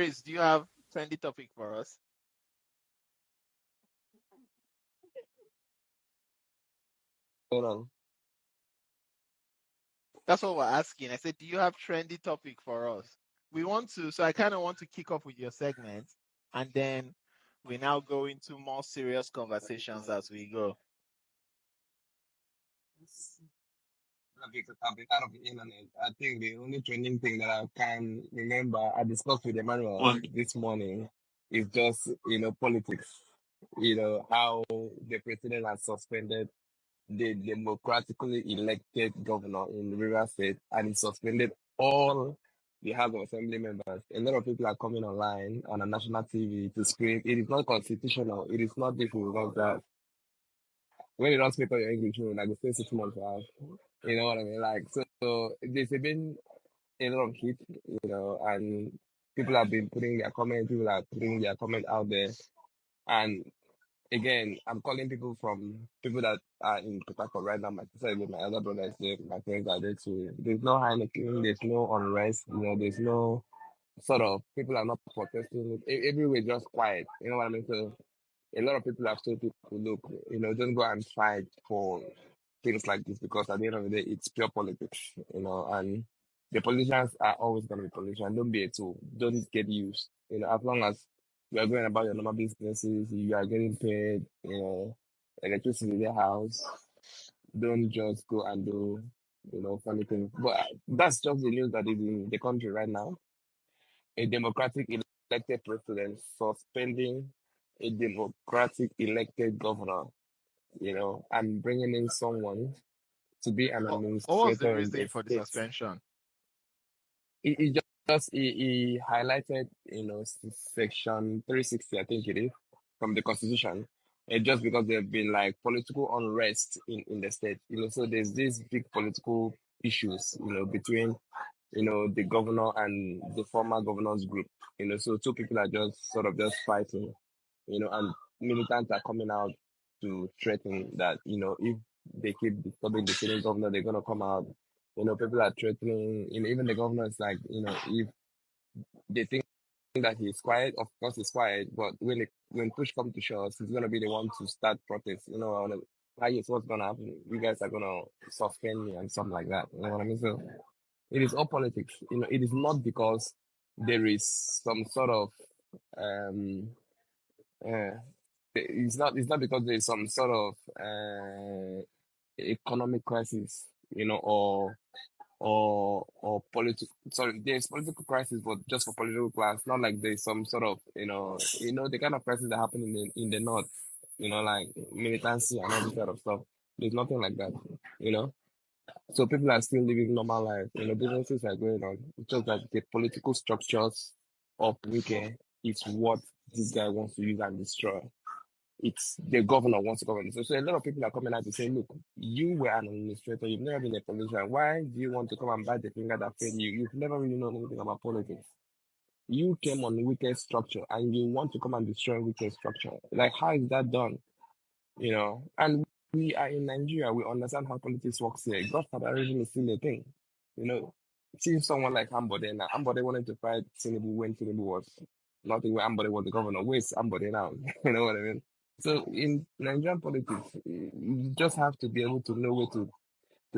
Grace, do you have trendy topic for us? Hold on. That's what we're asking. I said, do you have trendy topic for us? So I kind of want to kick off with your segment, and then we now go into more serious conversations as we go. Because I've been out of the internet. I think the only trending thing that I can remember I discussed with Emmanuel this morning is just, politics. How the president has suspended the democratically elected governor in Rivers State, and he suspended all the House of Assembly members. A lot of people are coming online on a national TV to scream, it is not constitutional, it is not this, it is not that. When you don't speak on your English, like the first 6 months, you know what I mean? Like, so there's been a lot of heat, and people have been putting their comments, people are putting their comment out there. And again, I'm calling people that are in Port Harcourt right now. My sister, my elder brother is there, my friends are there too. There's no Heineken, there's no unrest, there's no sort of people are not protesting. Everywhere is just quiet. You know what I mean? So a lot of people have told people, look, don't go and fight for things like this because at the end of the day, it's pure politics, and the politicians are always going to be politicians. Don't be a tool. Don't get used. As long as you are going about your normal businesses, you are getting paid, electricity in the house, don't just go and do, funny things. But that's just the news that is in the country right now. A democratic elected president suspending a democratic elected governor, and bringing in someone to be an What was the administrator in reason the for the state. suspension? He highlighted, section 360, I think it is, from the constitution. Just because there have been like political unrest in the state, so there's these big political issues, between, the governor and the former governor's group, so two people are just sort of just fighting, and militants are coming out to threaten that, if they keep disturbing the sitting governor, they're going to come out. People are threatening, even the governor is like, if they think that he's quiet, of course he's quiet, but when push comes to shove, he's going to be the one to start protests. What's going to happen? You guys are going to suspend me and something like that. You know what I mean? So it is all politics. It is not because there is some sort of uh, it's not because there is some sort of economic crisis, or political. Sorry, there's political crisis, but just for political class. Not like there's some sort of the kind of crisis that happen in the north. Like militancy and all this sort of stuff. There's nothing like that. So people are still living normal life. Businesses are going on. It's just that the political structures of Wike is what this guy wants to use and destroy. It's the governor wants to govern. So a lot of people are coming out to say, look, you were an administrator, you've never been a politician. Why do you want to come and bite the finger that fed you? You've never really known anything about politics. You came on Wike's structure and you want to come and destroy Wike's structure. Like, how is that done? And we are in Nigeria, we understand how politics works here. Godfatherism is still a thing. See someone like Ambode now. Ambode wanted to fight Tinubu when Tinubu was nothing, when Ambode was the governor. Where's Ambode now? You know what I mean? So in Nigerian politics, you just have to be able to know where to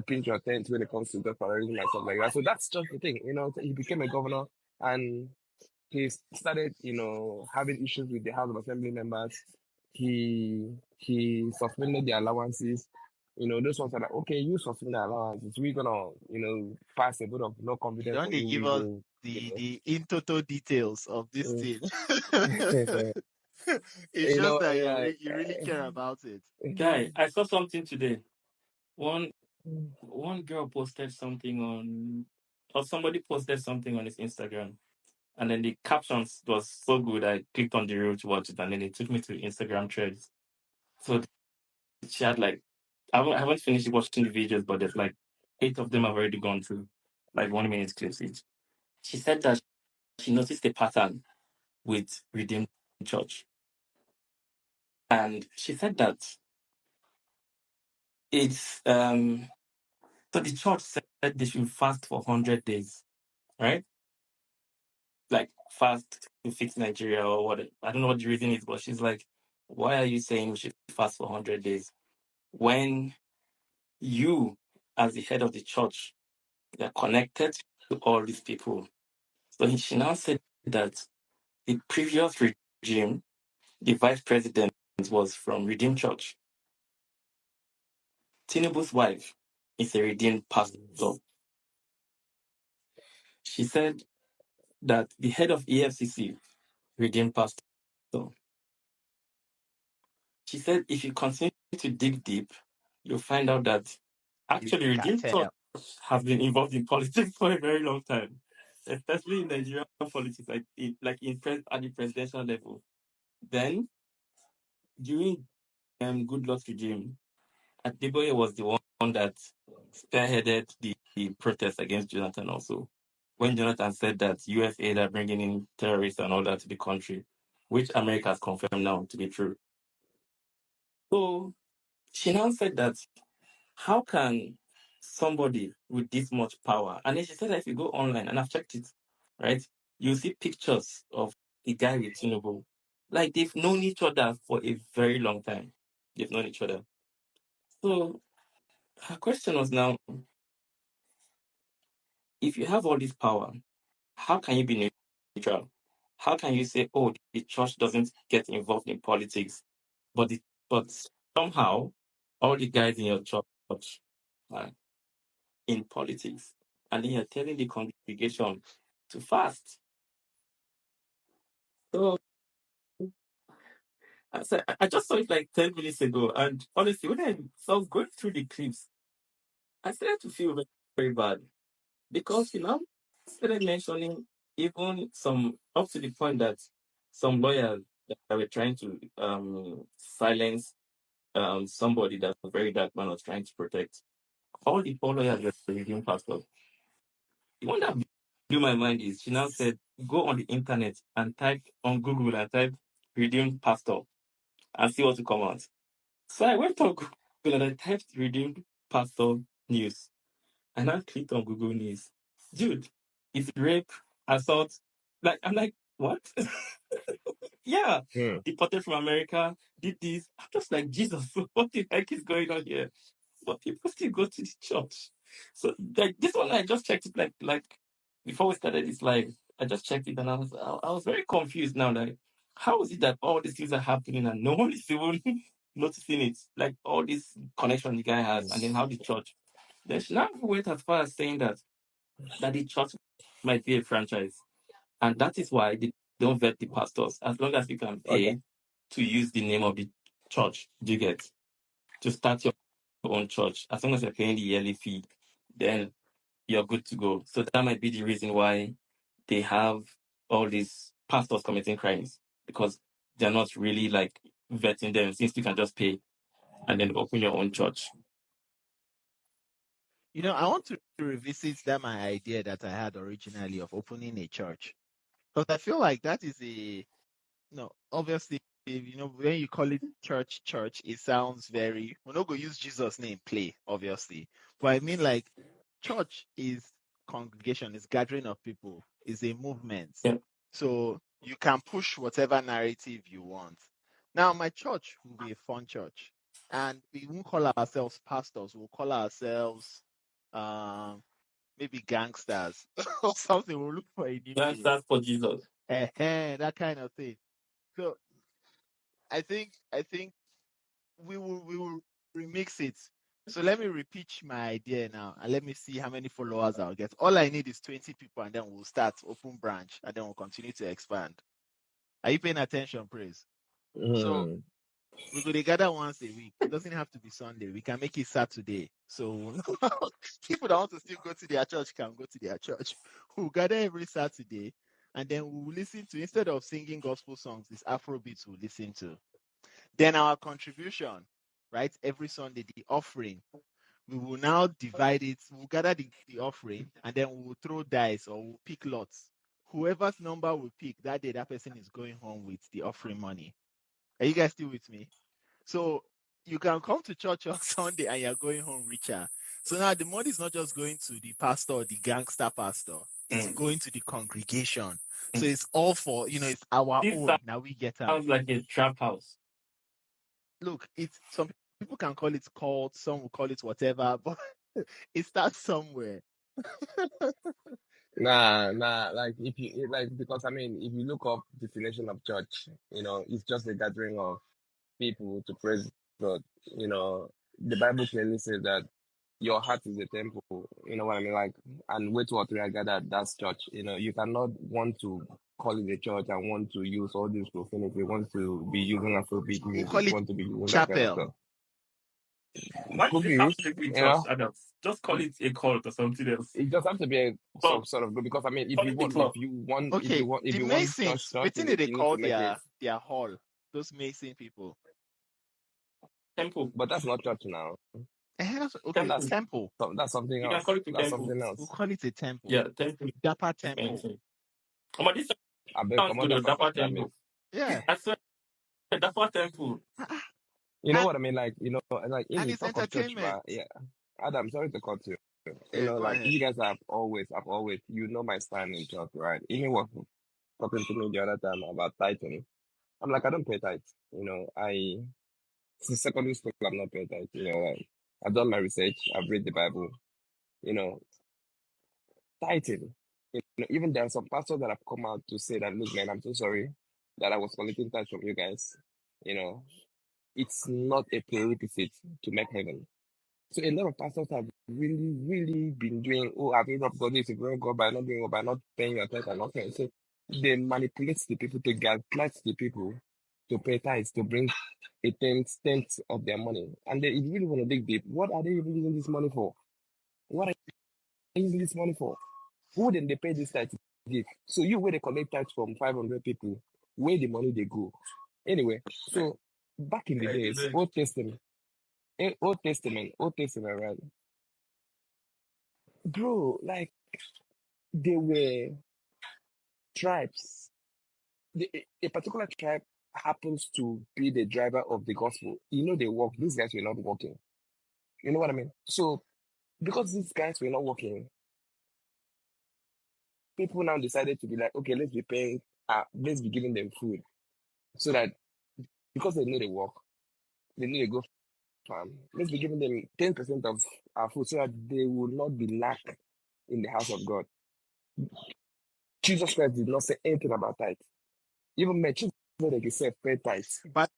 pinch your tent when it comes to godfatherism and stuff like that. So that's just the thing. He became a governor and he started, having issues with the House of Assembly members. He suspended the allowances. Those ones are like, okay, you suspend the allowances. We're gonna, pass a vote of no confidence Don't for they you. give We us go, the in total details of this Mm. thing? It's just that you really care about it. Guy, I saw something today. One girl posted something or somebody posted something on his Instagram, and then the captions was so good. I clicked on the reel to watch it, and then it took me to Instagram threads. So she had like, I haven't finished watching the videos, but there's like 8 of them I've already gone through, like 1 minute clips each. She said that she noticed a pattern with Redeemed Church, and she said that it's so the church said they should fast for 100 days, right? Like fast to fix Nigeria or what. I don't know what the reason is, but she's like, why are you saying we should fast for 100 days when you, as the head of the church, are connected to all these people? So she now said that the previous regime, the vice president was from Redeemed Church. Tinubu's wife is a Redeemed pastor. She said that the head of EFCC, Redeemed pastor. She said if you continue to dig deep, you'll find out that actually Redeemed Church Cartel. has been involved in politics for a very long time, especially in Nigerian politics, at the presidential level. Then during Good Luck's regime, Adeboye was the one that spearheaded the protest against Jonathan also. When Jonathan said that US aid are bringing in terrorists and all that to the country, which America has confirmed now to be true. So she now said that how can somebody with this much power, and then she said that if you go online, and I've checked it, right, you see pictures of the guy with Tinubu. Like they've known each other for a very long time. They've known each other. So her question was now, if you have all this power, how can you be neutral? How can you say, oh, the church doesn't get involved in politics, but but somehow all the guys in your church are in politics, and then you're telling the congregation to fast? So I just saw it like 10 minutes ago, and honestly, when I was going through the clips, I started to feel very, very bad because started mentioning even some up to the point that some lawyers that were trying to silence somebody that a very dark man was trying to protect. All the poor lawyers were reading pastors. The one that blew my mind is she now said, go on the internet and type on Google and type redeemed pastor and see what will come out. So I went on Google and I typed redeemed pastor news and I clicked on Google News. Dude, it's rape, assault. Like I'm like, what? Yeah, Hmm. deported from America, did this. I'm just like, Jesus, what the heck is going on here? But people still go to the church. So like this one, I just checked it like before we started this live. I just checked it and I was very confused now. Like, how is it that all these things are happening and no one is even noticing it? Like all this connection the guy has, and then how the church. Then she now went as far as saying that the church might be a franchise, and that is why they don't vet the pastors. As long as you can Okay. pay to use the name of the church, do you get to start your own church? As long as you're paying the yearly fee, then you're good to go. So that might be the reason why they have all these pastors committing crimes, because they're not really like vetting them, since you can just pay and then open your own church. I want to revisit that my idea that I had originally of opening a church. Because I feel like that is obviously, when you call it church, it sounds very, we're not going to use Jesus' name, play, obviously. But I mean, like, church is congregation, is gathering of people, is a movement. Yeah. So you can push whatever narrative you want. Now, my church will be a fun church. And we won't call ourselves pastors, we'll call ourselves maybe gangsters or something. We'll look for a new name. That's for Jesus. That kind of thing. So I think we will remix it. So let me repeat my idea now and let me see how many followers I'll get. All I need is 20 people and then we'll start open branch and then we'll continue to expand. Are you paying attention, Praise? So Hmm. we go together once a week. It doesn't have to be Sunday. We can make it Saturday. So people that want to still go to their church can go to their church. We'll gather every Saturday and then we'll listen to, instead of singing gospel songs, it's Afrobeats we'll listen to. Then our contribution, right? Every Sunday, the offering, we will now divide it. We'll gather the offering and then we'll throw dice or we'll pick lots. Whoever's number we pick that day, that person is going home with the offering money. Are you guys still with me? So you can come to church on Sunday and you're going home richer. So now the money is not just going to the pastor or the gangster pastor. it's going to the congregation. So it's all for, it's our This own. Now we get them. sounds like a trap house. Look, it's some people can call it cult, some will call it whatever, but it starts somewhere. Nah, like because I mean, if you look up definition of church, it's just a gathering of people to praise God. The Bible clearly says that your heart is a temple. You know what I mean? Like, and where two or three are gathered, that's church. You cannot want to call it a church and want to use all this profanity, want to be using Afrobeat We'll music, call it want to be using that kind of chapel. stuff. Why Could does it be, have to be you church, know, Adams? Just call it a cult or something else. it just has to be a Club. sort of because I mean, if Call you it a want, club. Okay, if the you want church, Masons, within it they you need call to make it. their hall. Those Mason people. Temple. But that's not church now. Okay, Temple. temple. That's something You can else. call it a That's temple. something We'll else. call it a temple. Yeah, temple. Daper temple. Come on, this I bet sounds come on good. that Dapper that temple. means. Yeah. I swear, Dapper temple. You know And, what I mean? Like, like if and you it's talk of church, entertainment. yeah. Adam, sorry to cut you. Yeah, go Like ahead. you guys have always, my stand in church, right? Even was talking to me the other time about tithing. I'm like, I don't pay tithe. Since secondary school, I'm not paying tithe. Like, I've done my research, I've read the Bible, tithing. Even there are some pastors that have come out to say that, look, man, I'm so sorry that I was collecting tithe from you guys. It's not a prerequisite to make heaven. So a lot of pastors have really, really been doing, I've heard of God this, you've heard God by not doing, or by not paying your tithe and not paying. So they manipulate the people to gaslight the people to pay tithes, to bring a tenth of their money. And if you really want to dig deep, what are they even using this money for? What are they using this money for? Who then they pay this tithe to give? So you where they collect tithes from 500 people, where the money they go. Anyway, so back in the days, Old Testament, right? Bro, like there were tribes. A particular tribe happens to be the driver of the gospel. They work. These guys were not working. You know what I mean? So because these guys were not working, people now decided to be like, okay, let's be paying, let's be giving them food, so that because they need to work, they need to go farm. Let's be giving them 10% of our food, so that they will not be lack in the house of God. Jesus Christ did not say anything about tithe. Even mentioned that they say pay tithe. But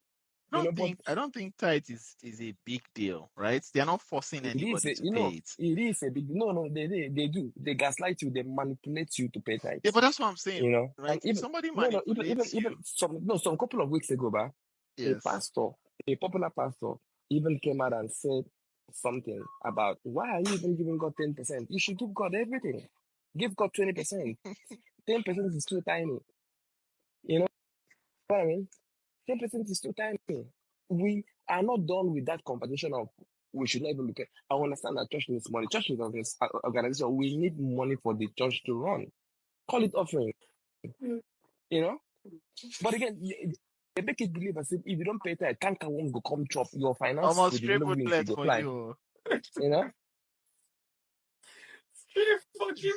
But I don't think tithe is a big deal, right? They're not forcing it is anybody to pay it. it is a big no, they do. They gaslight you, they manipulate you to pay tithe. Yeah, but that's what I'm saying. Right? And If even somebody no, manipulates even some couple of weeks ago, yes. a popular pastor, even came out and said something about why are you even giving God 10%? You should give God everything. Give God 20%. 10% is too tiny. You know what I mean? 10% is too tiny. We are not done with that conversation of we should not even look at. I understand that church needs money. Church is an organization. We need money for the church to run. Call it offering. But again, they make it believe as if you don't pay tithe, can't won't go come chop your finance Almost with the straight minimum you go for fly. you. Straight fucking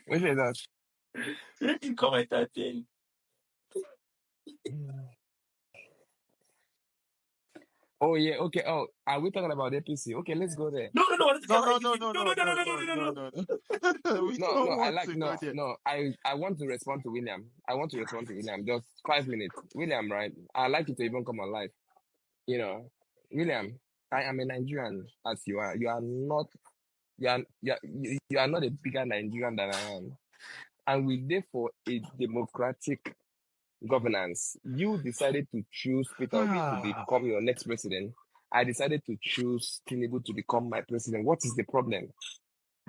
What is that? Let me comment that thing. Oh yeah, okay. Oh, are we talking about APC? Okay, let's go there. No. No. We don't want to go there. No. I want to respond to William. Just 5 minutes. William, right? I'd like you to even come on live. William, I am a Nigerian as you are. You are not. You are not a bigger Nigerian than I am, and we live for a democratic governance. You decided to choose Peter Obi to become your next president. I decided to choose Tinubu to become my president. What is the problem?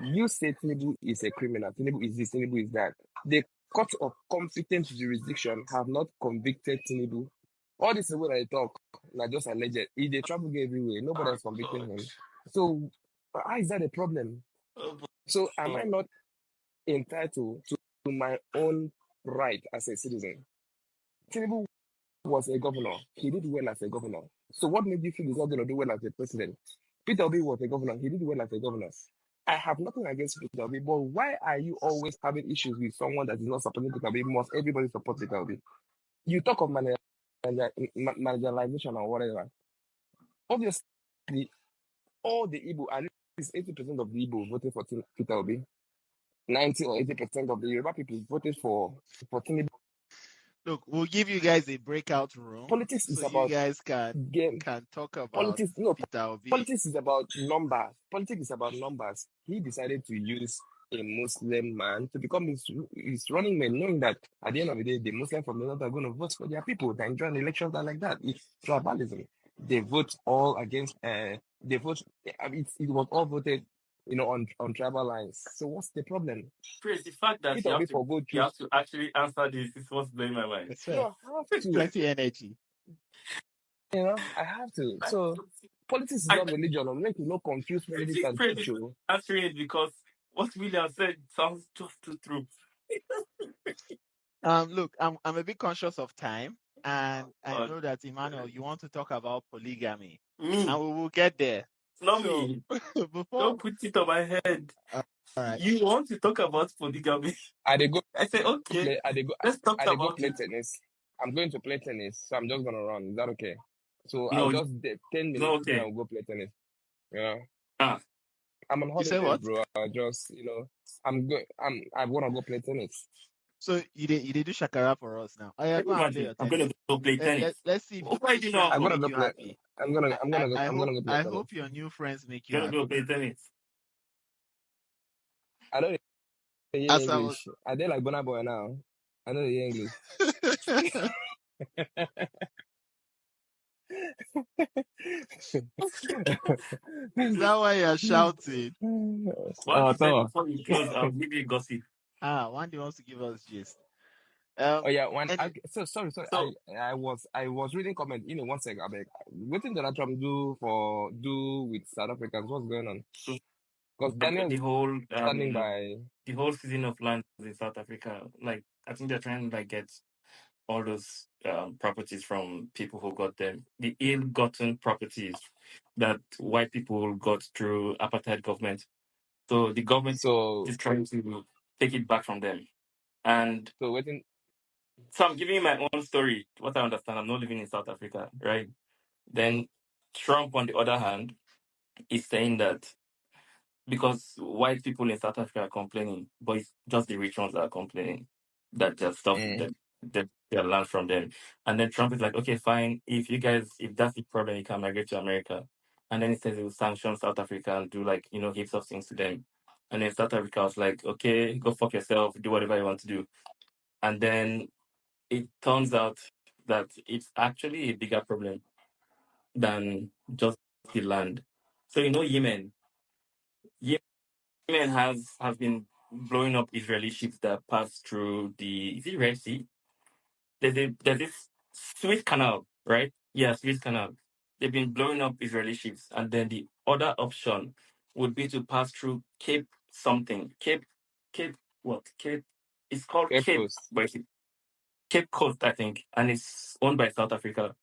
You say Tinubu is a criminal. Tinubu is this, Tinubu is that. The court of competent jurisdiction have not convicted Tinubu. All this is what I talk, not just alleged. If they travel everywhere, nobody is convicting him. So how is that a problem? So am I not entitled to my own right as a citizen? Tinubu was a governor. He did well as a governor. So what made you feel he's not going to do well as a president? Peter Obi was a governor. He did well as a governor. I have nothing against Peter Obi, but why are you always having issues with someone that is not supporting Peter Obi? Must everybody support Peter Obi? You talk of marginalization or whatever. Obviously, all the Igbo, at least 80% of the Igbo voted for Peter Obi. 90 or 80% of the Yoruba people voted for Tinubu. Look, we'll give you guys a breakout room Politics so is you about guys game. can talk about Politics, no, Peter Obi. politics is about numbers. Politics is about numbers. He decided to use a Muslim man to become his running mate, knowing that at the end of the day, the Muslims from the north are going to vote for their people. The Nigerian elections are like that. It's tribalism. They vote all against. They vote. I mean, it was all voted, on tribal lines. So what's the problem? Praise the fact that Peter Obi for go you choose. have to actually answer this is what's blowing my mind. That's right. No, I have to. Plenty energy. I have to. So politics is I not religion. I'm making no confuse politics think and Praise is church. Oh. answering it because what William said sounds just too true. Look, I'm a bit conscious of time, and I God. know that Emmanuel, you want to talk about polygamy, Me, and we will get there. not So me. before, Don't put it on my head. all right. You want to talk about polygamy? I dey go I say okay. play. I dey go. Let's talk I dey go about play it. tennis. I'm going to play tennis, so I'm just gonna run. Is that okay? So I'll No, just 10 no, minutes, then okay. I'll go play tennis. Yeah, Ah, I'm on You say holidays, what? bro. I just I'm good. I wanna go play tennis. So you did do shakara for us now. Oh yeah, can go you and play imagine? your I'm tennis. gonna go play tennis. Let's see if Why your new do you friends not I'm will gonna go? make go you play. happy. I'm gonna. I'm gonna. I I'm hope gonna go play tennis. your new friends make you Gonna happy. go play tennis. I don't hear As I was English. I dey like Burna Boy now. I don't hear English. Is that why you're shouting? What you said So. before you close, I'll give you gossip. One day wants to give us gist. Oh yeah, Any, so sorry. So I was reading comment. One second. I beg. What did Donald Trump do with South Africans? What's going on? Because Daniel the is whole standing by. the whole season of land in South Africa, like I think they're trying to like get all those properties from people who got them, the ill-gotten properties that white people got through apartheid government. So the government So is trying to take it back from them. And waiting. so I'm giving you my own story. What I understand, I'm not living in South Africa, right? Then Trump, on the other hand, is saying that because white people in South Africa are complaining, but it's just the rich ones that are complaining that their stuff that their land from them. And then Trump is like, okay, fine. If that's the problem, you can migrate to America. And then he says he will sanction South Africa and do like, heaps of things to them. And then South Africa was like, okay, go fuck yourself, do whatever you want to do. And then it turns out that it's actually a bigger problem than just the land. So Yemen has been blowing up Israeli ships that pass through the is it Red Sea? There's this Suez Canal, right? Yeah, Suez Canal. They've been blowing up Israeli ships, and then the other option would be to pass through Cape something. Cape what? Cape it's called Cape Cape, Coast. but it's Cape Coast, I think, and it's owned by South Africa.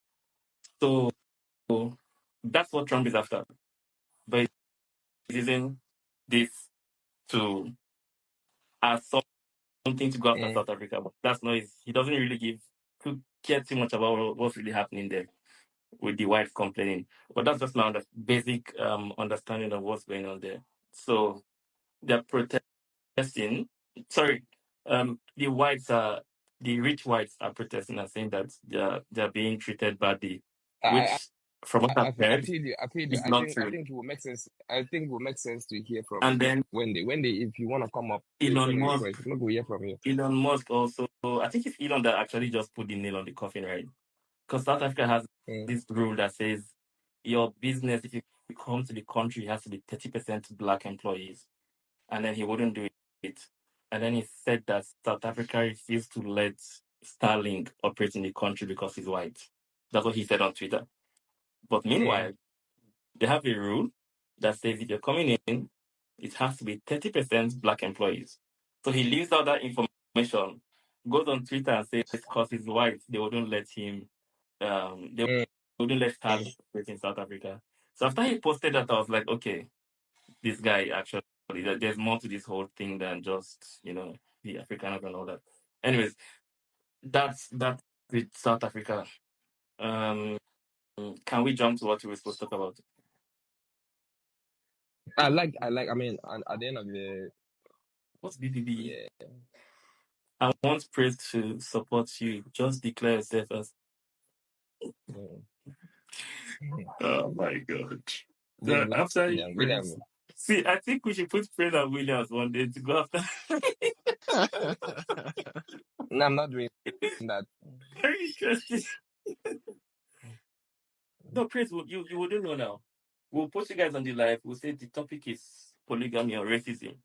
So that's what Trump is after. But he's using this to as something to go after South Africa, but that's not he doesn't really care too much about what's really happening there with the whites complaining. But that's just my basic understanding of what's going on there. So they're protesting. Sorry, the rich whites are protesting and saying that they're being treated badly, I which from what I've I heard feel you. I feel you. is I not think true. it will make sense. I think it will make sense to hear from And then Wendy, if you want to come up, please Elon send a Musk, request. I'm not going to hear from you. Elon Musk also, I think it's Elon that actually just put the nail on the coffin, right? Because South Africa has this rule that says your business, if you come to the country, has to be 30% black employees. And then he wouldn't do it. And then he said that South Africa refused to let Starlink operate in the country because he's white. That's what he said on Twitter. But meanwhile, they have a rule that says if you're coming in, it has to be 30% black employees. So he leaves out that information, goes on Twitter and says because he's white, they wouldn't let him they wouldn't let Starlink operate in South Africa. So after he posted that, I was like, okay, this guy actually There's more to this whole thing than just the Afrikaners and all that. Anyways, that's with South Africa. Can we jump to what we were supposed to talk about? I mean, at the end of the day, What's BBB? yeah. I want praise to support you. Just declare yourself as. Oh my God. There's After you William. see, I think we should put praise on Williams one day to go after. No, I'm not doing that. Very interesting. No, praise, you wouldn't know now. We'll put you guys on the live. We'll say the topic is polygamy or racism.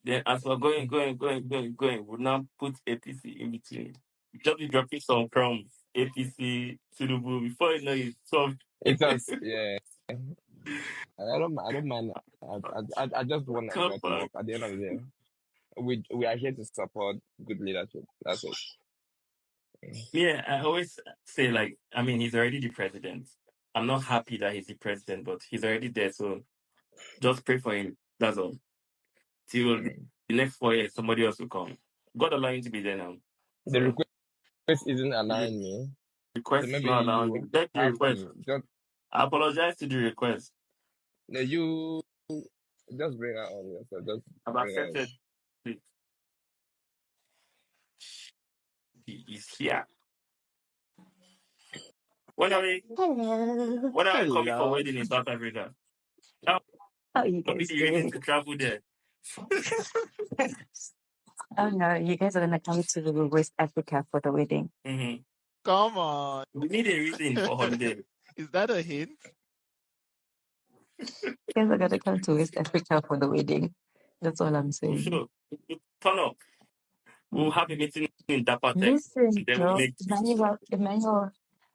Then as we're going, we'll now put APC in between. Just be dropping some crumbs. APC, Tinubu, before you know it, solved. It was, yeah. I don't mind. I just want Nigeria to work. At the end of the day, we are here to support good leadership. That's it. Yeah, I always say, like, I mean, he's already the president. I'm not happy that he's the president, but he's already there, so just pray for him. That's all. Till the next 4 years, somebody else will come. God allow him to be there now. The So, request isn't allowing me. request So is maybe not allowing me. Let the request. just I apologize to the request. you just bring her on yourself. Just I've bring her on. accepted it. He is here. When are we coming for wedding in South Africa? How you will be guys the reason doing? to travel there? Oh no, you guys are gonna come to West Africa for the wedding. Mm-hmm. Come on. We need a reason for holiday. Is that a hint? You guys are gonna come to West Africa for the wedding. That's all I'm saying. Sure. Turn up. We'll have a meeting in Daper Tech. Listen, Then we'll make Emmanuel,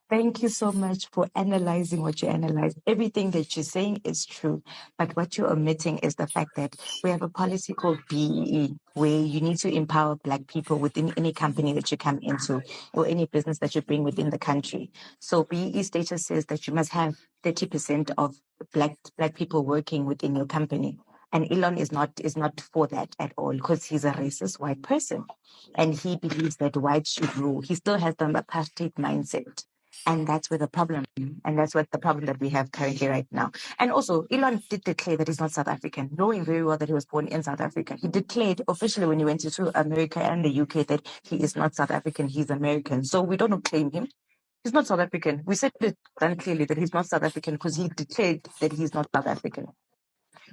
thank you so much for analyzing what you analyzed. Everything that you're saying is true, but what you're omitting is the fact that we have a policy called BEE, where you need to empower Black people within any company that you come into or any business that you bring within the country. So BEE status says that you must have 30% of Black people working within your company. And Elon is not for that at all because he's a racist white person. And he believes that whites should rule. He still has the apartheid mindset. And that's where the problem, and that's what the problem that we have currently right now. And also, Elon did declare that he's not South African, knowing very well that he was born in South Africa. He declared officially when he went to America and the UK that he is not South African, he's American. So we don't claim him. He's not South African. We said it very clearly that he's not South African because he declared that he's not South African.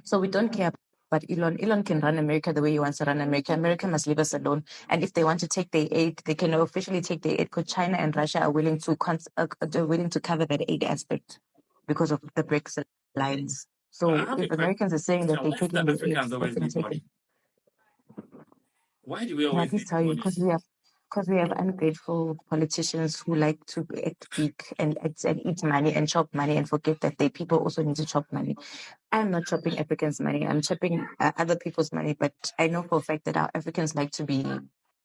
So we don't care about Elon. Elon can run America the way he wants to run America. America must leave us alone. And if they want to take their aid, they can officially take their aid because China and Russia are willing to cover that aid aspect because of the BRICS alliance. So if Americans are saying that they're taking their aid, let them take it. Why do we always need money? Because we have ungrateful politicians who like to act big and eat money and chop money and forget that they people also need to chop money. I'm not chopping Africans' money. I'm chopping other people's money. But I know for a fact that our Africans like to be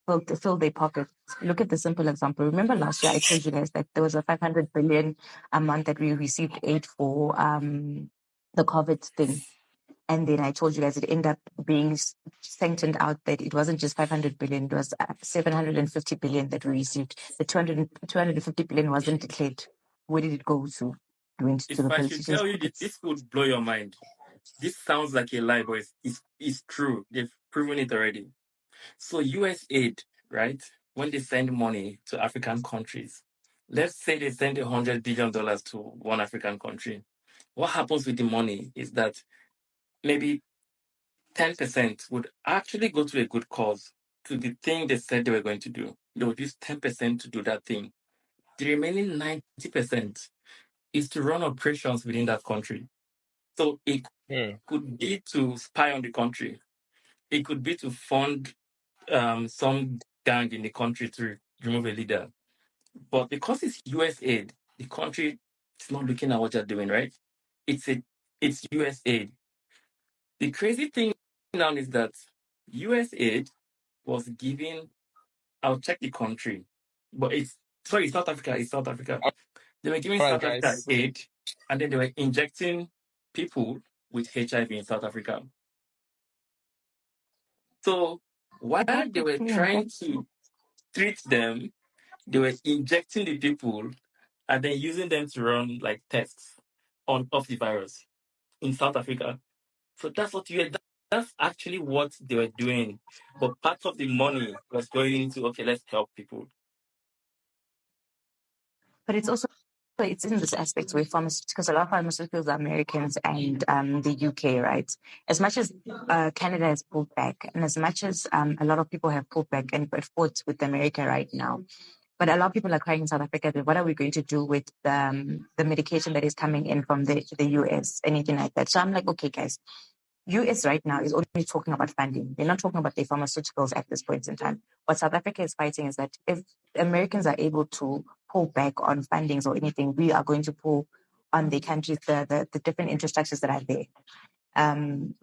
fill their pockets. Look at the simple example. Remember last year I told you guys that there was a 500 billion a month that we received aid for the COVID thing. And then I told you guys it ended up being sanctioned out that it wasn't just 500 billion, it was 750 billion that we received. The 250 billion wasn't declared. Where did it go to? It went to the politicians. Tell you this would blow your mind. This sounds like a lie, but it's true. They've proven it already. So US aid, right? When they send money to African countries, let's say they send $100 billion to one African country. What happens with the money is that maybe 10% would actually go to a good cause, to the thing they said they were going to do. They would use 10% to do that thing. The remaining 90% is to run operations within that country. So it could be to spy on the country. It could be to fund some gang in the country to remove a leader. But because it's US aid, the country is not looking at what you're doing, right? It's US aid. The crazy thing now is that US aid was giving, I'll check the country, but it's South Africa. It's South Africa. They were giving South Africa aid, and then they were injecting people with HIV in South Africa. So while can't they were be trying to treat them, they were injecting the people and then using them to run like tests on of the virus in South Africa. So that's what that's actually what they were doing. But part of the money was going into, okay, let's help people. But it's in this aspect where pharmaceuticals, a lot of pharmaceuticals are Americans and the UK, right? As much as Canada has pulled back, and as much as a lot of people have pulled back and fought with America right now, but a lot of people are crying in South Africa that what are we going to do with the medication that is coming in from the US, anything like that. So I'm like, okay, guys, US right now is only talking about funding. They're not talking about the pharmaceuticals at this point in time. What South Africa is fighting is that if Americans are able to pull back on fundings or anything, we are going to pull on the countries, the different infrastructures that are there.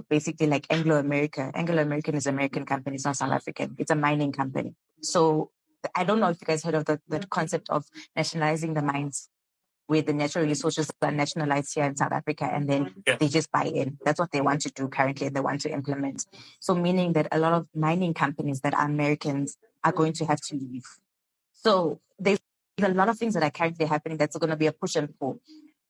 Basically like Anglo American. Anglo American is an American company, it's not South African. It's a mining company. So I don't know if you guys heard of the concept of nationalizing the mines, where the natural resources are nationalized here in South Africa and then they just buy in. That's what they want to do currently, they want to implement. So meaning that a lot of mining companies that are Americans are going to have to leave. So there's a lot of things that are currently happening that's going to be a push and pull.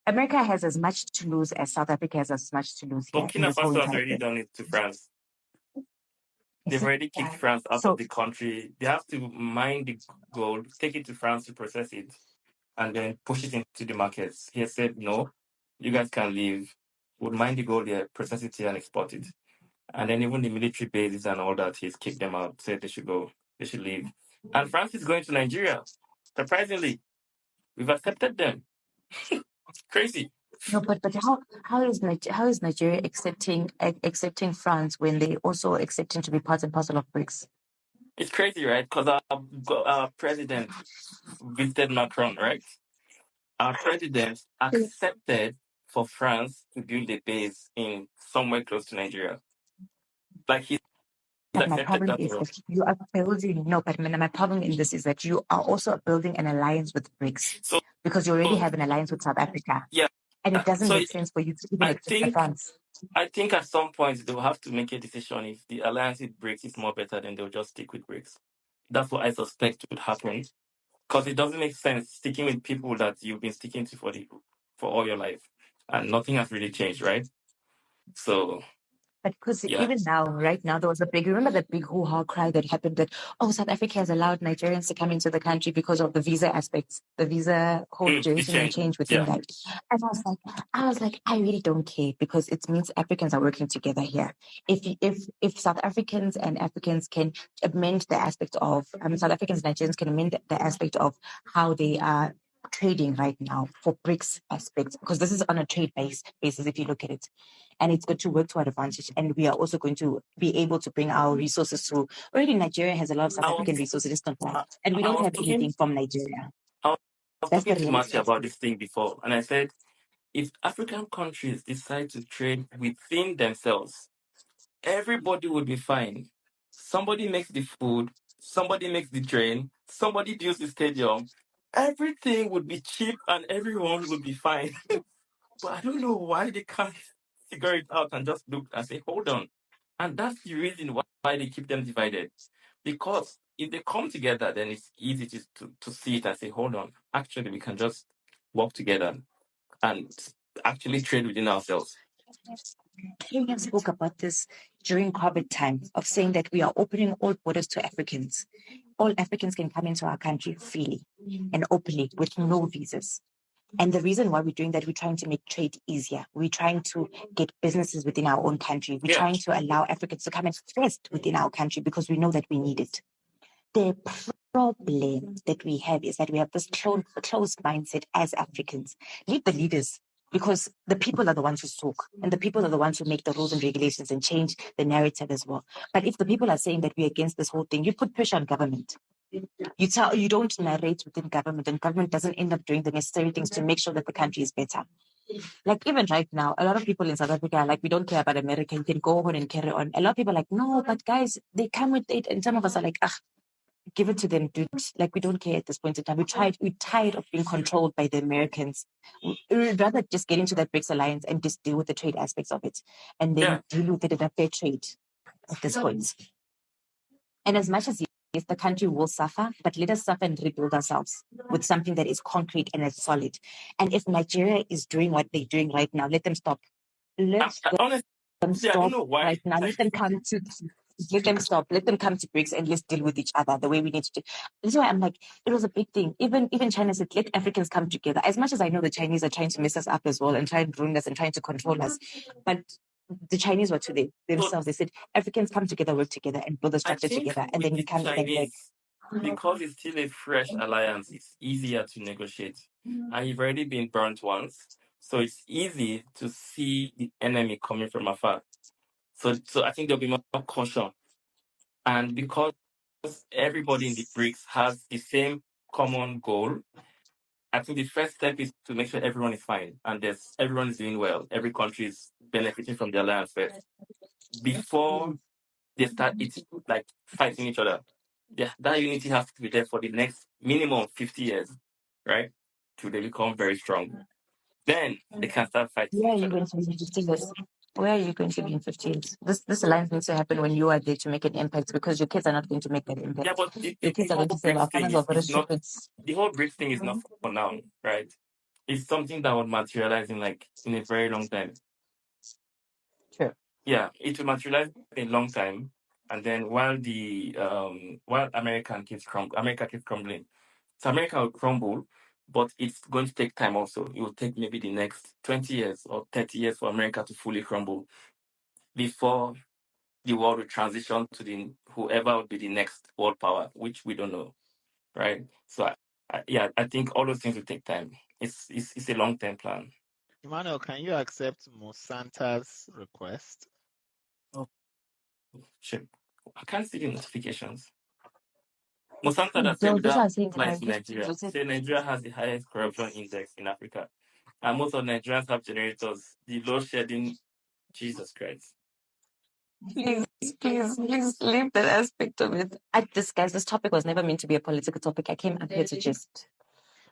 America has as much to lose as South Africa has as much to lose here in Burkina this whole Faso has entire already thing. done it to France. They've already kicked France out of the country. They have to mine the gold, take it to France to process it, and then push it into the markets. He has said, no, you guys can leave. We'll mine the gold here, process it here, and export it. And then even the military bases and all that, he's kicked them out, said they should go, they should leave. And France is going to Nigeria. Surprisingly, we've accepted them. Crazy. No, but how is Nigeria accepting France when they also accepting to be part and parcel of BRICS? It's crazy, right? Because our president visited Macron, right? Our president accepted for France to build a base in somewhere close to Nigeria. Like he's But my accepted problem that is already. that you are building, no, but my problem in this is that you are also building an alliance with BRICS So because you already have an alliance with South Africa. yeah, And it doesn't so make sense for you to even accept France. I think at some point they'll have to make a decision if the alliance with BRICS is more better, then they'll just stick with BRICS. That's what I suspect would happen. Because it doesn't make sense sticking with people that you've been sticking to for all your life. And nothing has really changed, right? So But because yeah. even now, right now, there was a big, remember that big hoo-ha cry that happened that, oh, South Africa has allowed Nigerians to come into the country because of the visa aspects, the visa whole duration and change within that. And I was like, I really don't care because it means Africans are working together here. If South Africans and Africans can amend the aspect of, South Africans and Nigerians can amend the aspect of how they are trading right now for BRICS aspects, because this is on a trade basis if you look at it. And it's going to work to our advantage. And we are also going to be able to bring our resources through. Already Nigeria has a lot of South African resources, and we don't have anything from Nigeria. I was That's talking the to Matthew reality. about this thing before, and I said, if African countries decide to trade within themselves, everybody would be fine. Somebody makes the food, somebody makes the train, somebody builds the stadium. Everything would be cheap and everyone would be fine. But I don't know why they can't figure it out and just look and say, hold on. And that's the reason why they keep them divided. Because if they come together, then it's easy to see it and say, hold on, actually, we can just work together and actually trade within ourselves. Kenya spoke about this during COVID time of saying that we are opening all borders to Africans. All Africans can come into our country freely and openly with no visas. And the reason why we're doing that, we're trying to make trade easier. We're trying to get businesses within our own country. We're trying to allow Africans to come and invest within our country because we know that we need it. The problem that we have is that we have this closed mindset as Africans. Leave the leaders, because the people are the ones who talk and the people are the ones who make the rules and regulations and change the narrative as well. But if the people are saying that we're against this whole thing, you put pressure on government. You don't narrate within government, and government doesn't end up doing the necessary things to make sure that the country is better. Like even right now, a lot of people in South Africa are like, we don't care about America, you can go on and carry on. A lot of people are like, no, but guys, they come with it. And some of us are like, give it to them, dude. Like, we don't care at this point in time. We're tired of being controlled by the Americans. We'd rather just get into that BRICS alliance and just deal with the trade aspects of it, and then deal with it in a fair trade at this point. And as much as yes, the country will suffer, but let us suffer and rebuild ourselves with something that is concrete and is solid. And if Nigeria is doing what they're doing right now, let them stop. Let Honestly, them I don't stop know why. right now. Let them come to. Let them stop. Let them come to BRICS and let's deal with each other the way we need to do. This is why I'm like, it was a big thing. Even China said, let Africans come together. As much as I know the Chinese are trying to mess us up as well and try and ruin us and trying to control us, but the Chinese were to themselves. They said, Africans come together, work together, and build a I structure think together. And with then we the come in and like, Chinese, because it's still a fresh alliance, it's easier to negotiate. And you've already been burnt once, so it's easy to see the enemy coming from afar. So I think there'll be more caution. And because everybody in the BRICS has the same common goal, I think the first step is to make sure everyone is fine and everyone is doing well. Every country is benefiting from the alliance first before they start like fighting each other. Yeah, that unity has to be there for the next minimum 50 years, right? Till they become very strong. Then they can start fighting where are each you other. going to be in 50 years? Where are you going to be in 50 years? This alliance needs to happen when you are there to make an impact because your kids are not going to make that Yeah, impact. but Your kids the are whole going to say, BRICS our thing fathers were very is not stupid. the whole BRICS thing is not for now, right? It's something that would materialize in a very long time. Sure. Yeah, it will materialize in a long time, and then while America keeps crumbling, so America will crumble, but it's going to take time. Also, it will take maybe the next 20 years or 30 years for America to fully crumble before the world will transition to the whoever will be the next world power, which we don't know, right? So I think all those things will take time. It's a long term plan. Emmanuel, can you accept Monsanta's request? Oh, shit. I can't see the notifications. Monsanto that said So this without I think flights to Nigeria. Say Nigeria has the highest corruption index in Africa. And most of Nigerians have generators. The load shedding, Jesus Christ. please leave that aspect of it. This topic was never meant to be a political topic. I came up here to just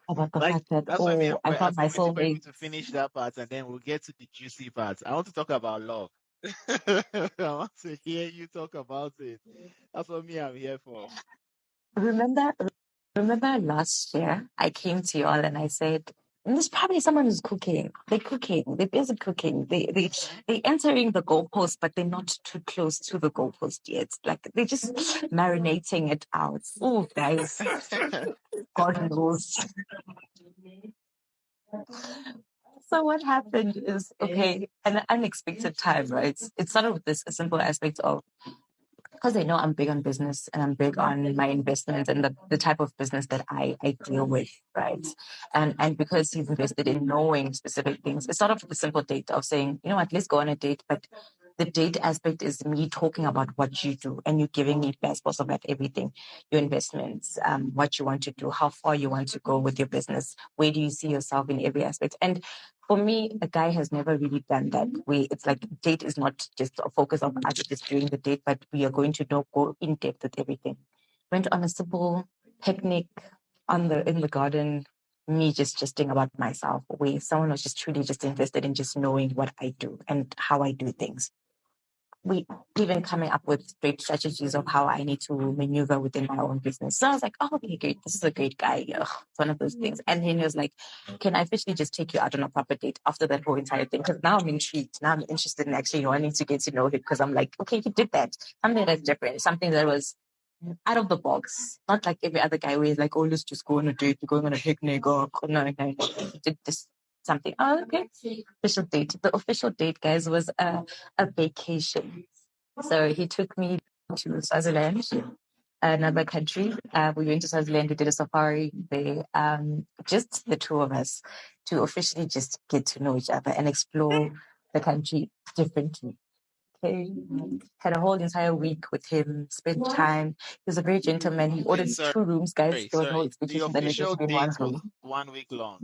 about the Like fact that that's why I we're found my waiting for you soulmate. to finish that part, and then we'll get to the juicy parts. I want to talk about love. I want to hear you talk about it. That's what I'm here for. Remember last year I came to y'all and I said, there's probably someone who's cooking. They're cooking. They're busy cooking. They're entering the goalpost, but they're not too close to the goalpost yet. Like they're just marinating it out. Oh, guys, God knows. So what happened is, okay, an unexpected time, right? It's sort of this simple aspect of, because they know I'm big on business and I'm big on my investments and the type of business that I deal with, right? And because he's invested in knowing specific things, it's sort of the simple date of saying, you know what, let's go on a date, but the date aspect is me talking about what you do and you giving me passports about everything, your investments, what you want to do, how far you want to go with your business, where do you see yourself in every aspect. And for me, a guy has never really done that. It's like date is not just a focus of us just doing the date, but we are going to go in depth with everything. Went on a simple picnic in the garden, me just jesting about myself, where someone was just truly just invested in just knowing what I do and how I do things. We even coming up with great strategies of how I need to maneuver within my own business. So I was like, oh, okay, great. This is a great guy. Ugh, it's one of those things. And then he was like, can I officially just take you out on a proper date after that whole entire thing? Because now I'm intrigued. Now I'm interested in actually wanting to get to know him because I'm like, okay, he did that. Something that's different. Something that was out of the box. Not like every other guy where he's like, oh, let's just go on a date. We're going on a picnic. Or no. He did this something. Oh, okay. Official date. The official date, guys, was a vacation. So he took me to Swaziland, another country. We went to Swaziland. We did a safari there. Just the two of us to officially just get to know each other and explore the country differently. Okay. Had a whole entire week with him, spent time. He was a very gentleman. He ordered Wait, 2 rooms, guys. There was no sorry. The expectation that it official just be in one date was room. 1 week long.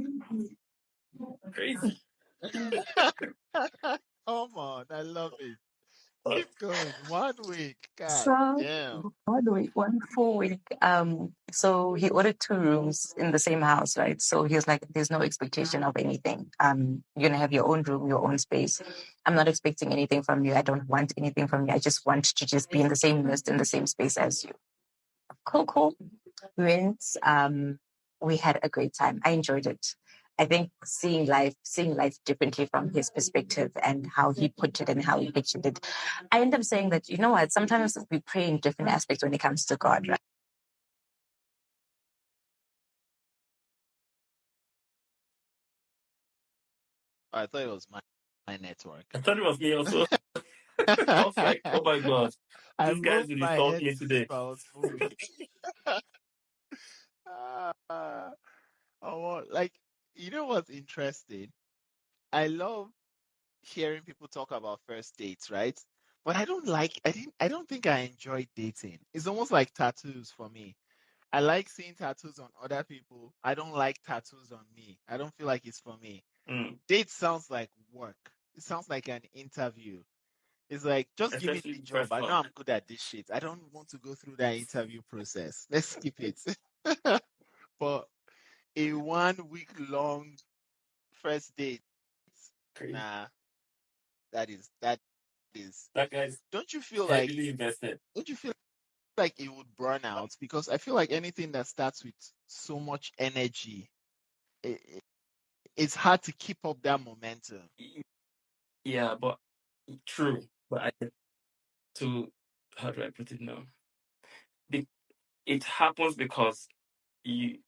Crazy. Come on, I love it. Keep going. 1 week. God So damn. 1 week, 1 full week. So he ordered 2 rooms in the same house, right? So he was like, "There's no expectation of anything. You're gonna have your own room, your own space. I'm not expecting anything from you. I don't want anything from you. I just want to just be in the same nest, in the same space as you." Cool, cool. We went. We had a great time. I enjoyed it. I think seeing life differently from his perspective and how he put it and how he pictured it. I end up saying that, you know what, sometimes we pray in different aspects when it comes to God, right? I thought it was my network. I thought it was me also. I was like, oh my God, I these guys moved will my insult head me to see today. if I was moving. Ah, like, you know what's interesting? I love hearing people talk about first dates, right? But I don't think I enjoy dating. It's almost like tattoos for me. I like seeing tattoos on other people. I don't like tattoos on me. I don't feel like it's for me. Mm. Date sounds like work. It sounds like an interview. It's like, just give me Especially the the job. first I know one. I'm good at this shit. I don't want to go through that interview process. Let's skip it. But a 1 week long first date, Okay. nah, that is. That guy's Don't you feel like heavily invested. don't you feel like it would burn out? Because I feel like anything that starts with so much energy, it, it's hard to keep up that momentum. Yeah, but true. But to how do I put it now? The, it happens because you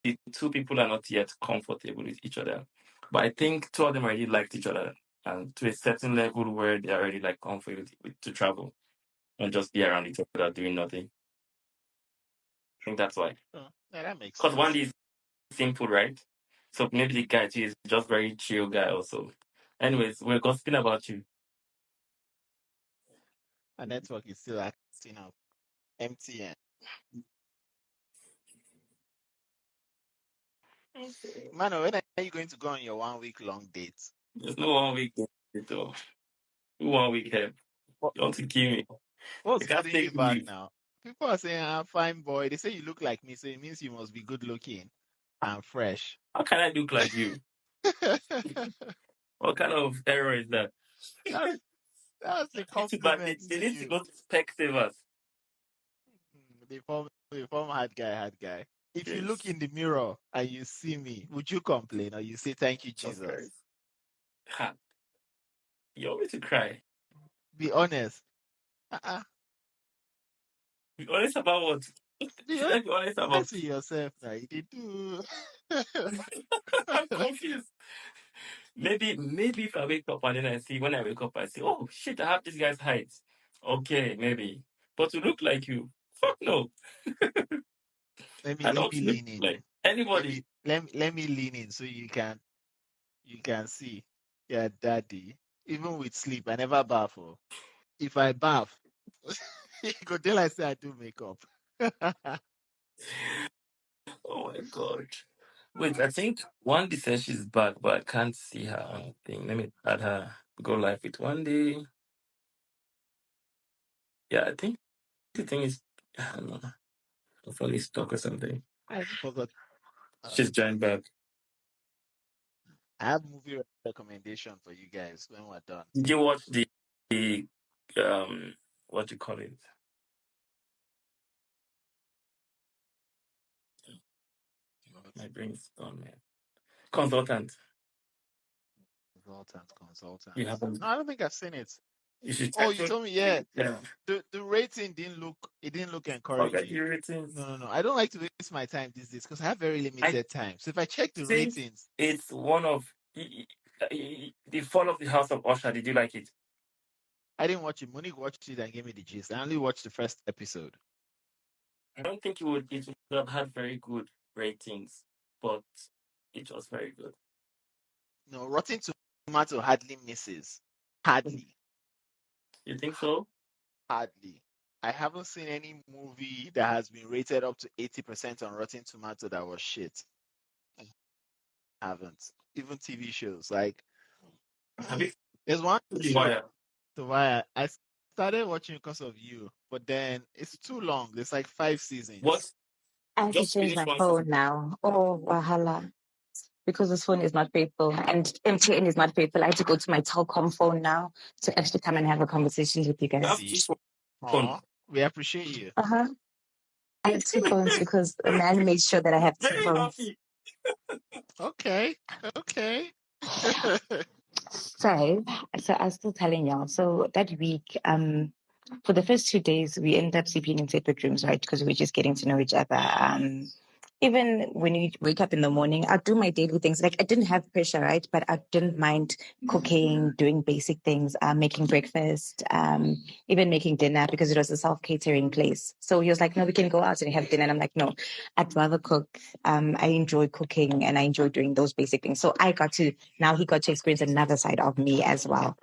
the two people are not yet comfortable with each other. But I think two of them already liked each other and to a certain level where they're already like comfortable to travel and just be around each other doing nothing. I think that's why. Oh, yeah, that makes Because one sense. is simple, right? So maybe the guy too is just very chill guy also. Anyways, we're gossiping about you. A network is still acting up. MTN. Mano, when are you going to go on your 1 week long date? There's no 1 week at all. 1 week help. What, You want to kill me. I what's can't holding you take back leave. now? People are saying, "I'm fine, boy." They say you look like me, so it means you must be good looking and fresh. How can I look like you? What kind of error is that? that's that's a They compliment they to need to you. go to spec savers. The former hard guy. If you look Yes. in the mirror and you see me, would you complain or you say thank you, Jesus Jesus? Christ. Ha. You want me to cry. Be honest. Uh-uh. Be honest about what? Be Should I be honest about? honest with yourself now. You did do. I'm confused. Maybe if I wake up and then I see when I wake up I say, oh shit, I have this guy's height. Okay, maybe. But to look like you, fuck no. let me I let don't me look lean in. like anybody. Let me lean in so you can see. Yeah, daddy. Even with sleep, I never bath. Oh. If I bath, you go tell I say I do makeup. Oh my god. Wait, I think Wandy says she's back, but I can't see her on the thing. Let me add her. Go live with Wandy. Yeah, I think the thing is, I don't know, hopefully stuck or something. I even forgot. Uh, She's joined back. I have movie recommendation for you guys when we're done. Did you watch the what do you call it? My brain's gone, man. Consultant. Consultant. You haven't. No, I don't think I've seen it. You should Oh, check you for. told me, yeah. Yeah. The rating didn't look Forget encouraging. your ratings. No. I don't like to waste my time these days because I have very I limited time. So if I check the think ratings, it's one of the Fall of the House of Usher. Did you like it? I didn't watch it. Monique watched it and gave me the gist. I only watched the first episode. I don't think it would have had very good ratings, but it was very good. No, Rotten Tomato hardly misses. Hardly. You think so? Hardly. I haven't seen any movie that has been rated up to 80% on Rotten Tomato that was shit. I haven't. Even TV shows. Like Have you there's one seen The show Wire? to why I started watching because of you, but then it's too long. There's like 5 seasons. What? I have to Just change finish my one phone season. now. Oh, wahala. Because this phone is not faithful and MTN is not faithful. I have to go to my Telcom phone now to actually come and have a conversation with you You guys. have to use one phone. Aw, we appreciate you. Uh-huh. I have 2 phones because the man made sure that I have 2 Very phones. happy. Okay. So I was still telling y'all. So that week, for the first 2 days, we ended up sleeping in separate rooms, right? Because we were just getting to know each other. Even when we wake up in the morning, I'd do my daily things. Like I didn't have pressure, right? But I didn't mind cooking, doing basic things, making breakfast, even making dinner because it was a self-catering place. So he was like, no, we can go out and have dinner. And I'm like, no, I'd rather cook. I enjoy cooking and I enjoy doing those basic things. So now he got to experience another side of me as well.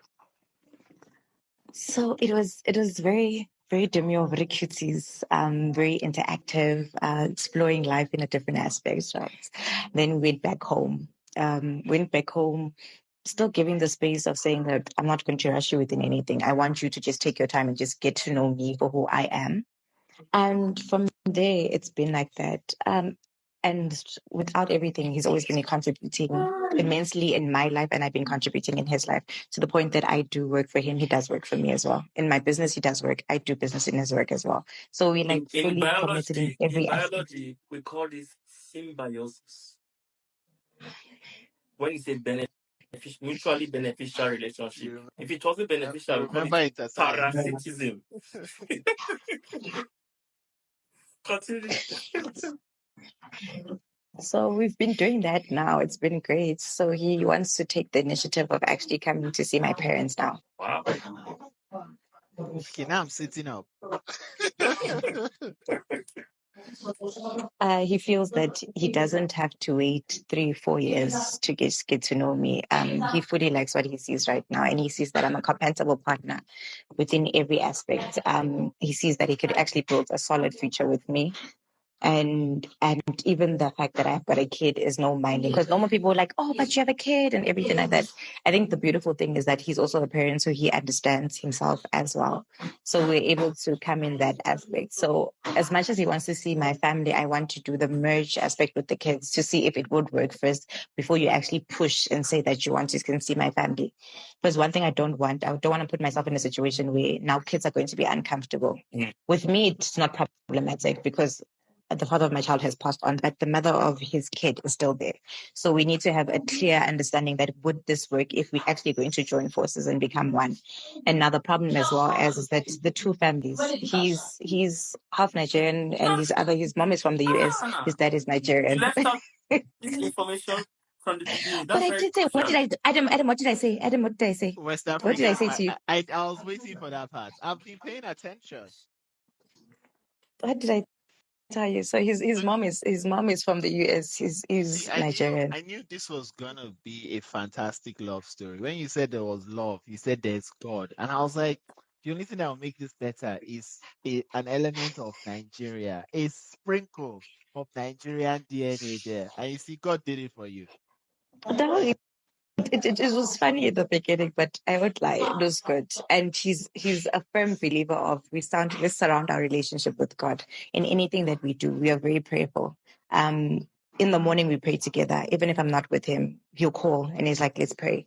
So it was very, very demure, very cuties, very interactive, exploring life in a different aspect, right? Then went back home, still giving the space of saying that I'm not going to rush you within anything. I want you to just take your time and just get to know me for who I am. And from there, it's been like that. And without everything, he's always been contributing immensely in my life, and I've been contributing in his life to the point that I do work for him. He does work for me as well. In my business, he does work. I do business in his work as well. So we like In fully committed in every aspect. biology, we call this symbiosis. When it's a mutually beneficial relationship. You If it wasn't beneficial, we call remember it it as science. parasitism. Continue. So we've been doing that now. It's been great. So he wants to take the initiative of actually coming to see my parents now. Wow. Okay, now I'm sitting up. He feels that he doesn't have to wait 3-4 years to get to know me. He fully likes what he sees right now, and he sees that I'm a compatible partner within every aspect. He sees that he could actually build a solid future with me. And even the fact that I've got a kid is no minding, because normal people are like, oh, but you have a kid and everything like that. I think the beautiful thing is that he's also a parent, so he understands himself as well. So we're able to come in that aspect. So as much as he wants to see my family, I want to do the merge aspect with the kids to see if it would work first before you actually push and say that you want to can see my family. Because one thing I don't want to put myself in a situation where now kids are going to be uncomfortable. With me, it's not problematic because the father of my child has passed on, but the mother of his kid is still there. So we need to have a clear understanding that would this work if we actually going to join forces and become one. And now the problem as well as is that the two families, he's half Nigerian and his mom is from the US, his dad is Nigerian. You left out this information from the beginning. But That's I very did say, what did Adam, what did I say? Adam, what did I say? West What did I Africa. say to you? I was waiting for that part. I've been paying attention. What did I tell you? So his mom is from the US. He's See, Nigerian. I knew this was gonna be a fantastic love story. When you said there was love, you said there's God, and I was like, the only thing that will make this better is an element of Nigeria, a sprinkle of Nigerian DNA there, and you see, God did it for you. No, it was funny at the beginning, but I won't lie, it was good. And he's a firm believer of let's surround our relationship with God. In anything that we do, we are very prayerful. In the morning we pray together. Even if I'm not with him, he'll call and he's like, let's pray.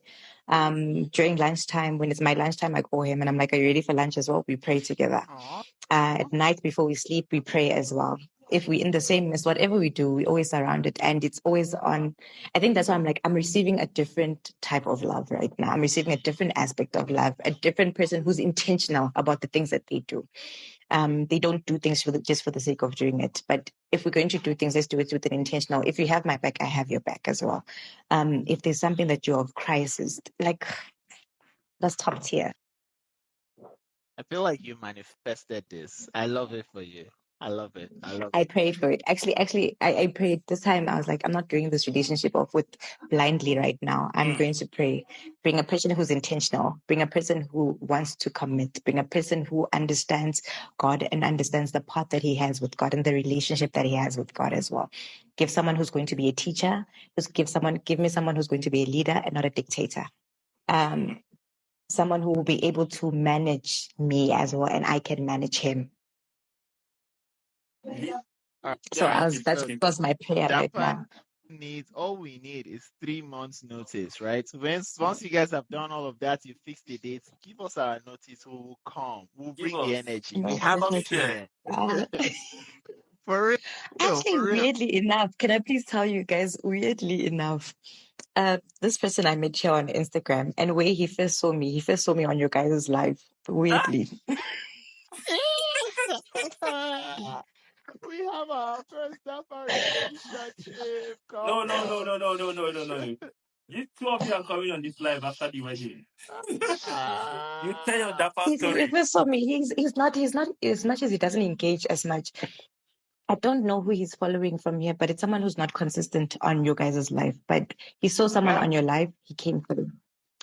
During lunchtime, when it's my lunchtime, I call him and I'm like, are you ready for lunch as well? We pray together. Aww. At night before we sleep, we pray as well. If we in the same mess, whatever we do, we always surround it, and it's always on. I think that's why I'm receiving a different type of love right now. I'm receiving a different aspect of love, a different person who's intentional about the things that they do. They don't do things just for the sake of doing it. But if we're going to do things, let's do it with an intentional. If you have my back, I have your back as well. If there's something that you're of crisis, like that's top tier. I feel like you manifested this. I love it for you. I love it. I love I it. prayed for it. Actually, I prayed this time. I was like, I'm not doing this relationship off with blindly right now. I'm going to pray. Bring a person who's intentional. Bring a person who wants to commit. Bring a person who understands God and understands the path that he has with God and the relationship that he has with God as well. Give someone who's going to be a teacher. Give me someone who's going to be a leader and not a dictator. someone who will be able to manage me as well, and I can manage him. So that was my prayer right now. All we need is 3 months notice, right? So once you guys have done all of that, you fix the dates, give us our notice, we will come. We'll bring the energy. We have it. For real. Actually, weirdly enough, can I please tell you guys, weirdly enough, this person I met here on Instagram, and where he first saw me on your guys' live. Weirdly. We have our first Daper relationship. No. These two of you are coming on this live after the wedding. You tell your Daper story. He first saw me. He's not as much as he doesn't engage as much. I don't know who he's following from here, but it's someone who's not consistent on your guys' life. But he saw someone on your live, he came through.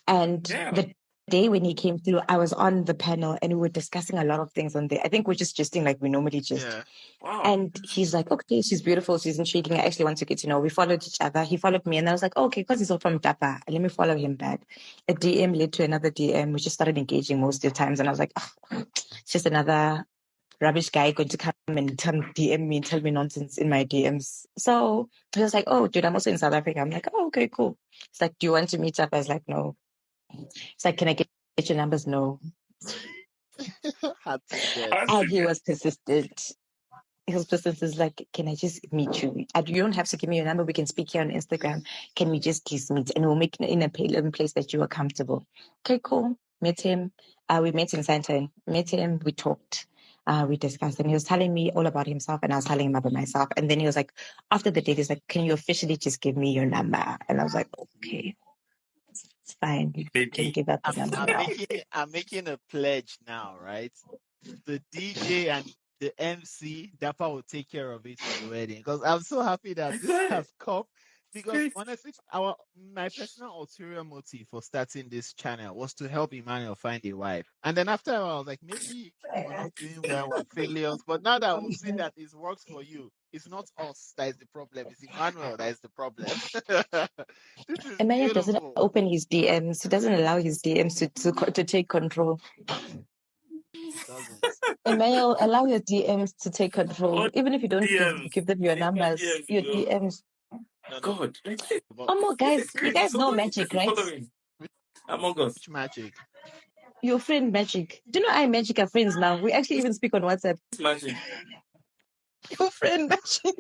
And the day when he came through, I was on the panel and we were discussing a lot of things on there. I think we're just gisting like we normally just. Yeah. Wow. And he's like, okay, she's beautiful, she's intriguing. I actually want to get to know. We followed each other. He followed me, and I was like, okay, because he's all from Daper, let me follow him back. A DM led to another DM. We just started engaging most of the times, and I was like, oh, it's just another rubbish guy going to come and DM me and tell me nonsense in my DMs. So he was like, oh, dude, I'm also in South Africa. I'm like, oh, okay, cool. It's like, do you want to meet up? I was like, no. It's like, can I get your numbers? No. And he was persistent. His persistent is like, can I just meet you? You don't have to give me your number. We can speak here on Instagram. Can we just please meet? And we'll make it in a place that you are comfortable. Okay, cool. Met him. We met in Santa. Met him. We talked. We discussed, and he was telling me all about himself, and I was telling him about myself. And then he was like, after the date, he's like, can you officially just give me your number? And I was like, okay, it's fine. You can give out the number. I'm making a pledge now, right? The DJ and the MC, Daper will take care of it for the wedding. Because I'm so happy that this has come. Because honestly, my personal ulterior motive for starting this channel was to help Emmanuel find a wife. And then after I was like, maybe we're not doing well, we're failures. But now that we've seen that it works for you, it's not us that is the problem, it's Emmanuel that is the problem. This is Emmanuel beautiful. doesn't open his DMs. He doesn't allow his DMs to take control. He doesn't. Emmanuel, allow your DMs to take control. Even if you don't give them your numbers, your DMs. God. Oh, guys, you guys know Magic, right? Among Us. Which Magic? Your friend Magic. Do you know I and Magic are friends now? We actually even speak on WhatsApp. Magic. Your friend Magic.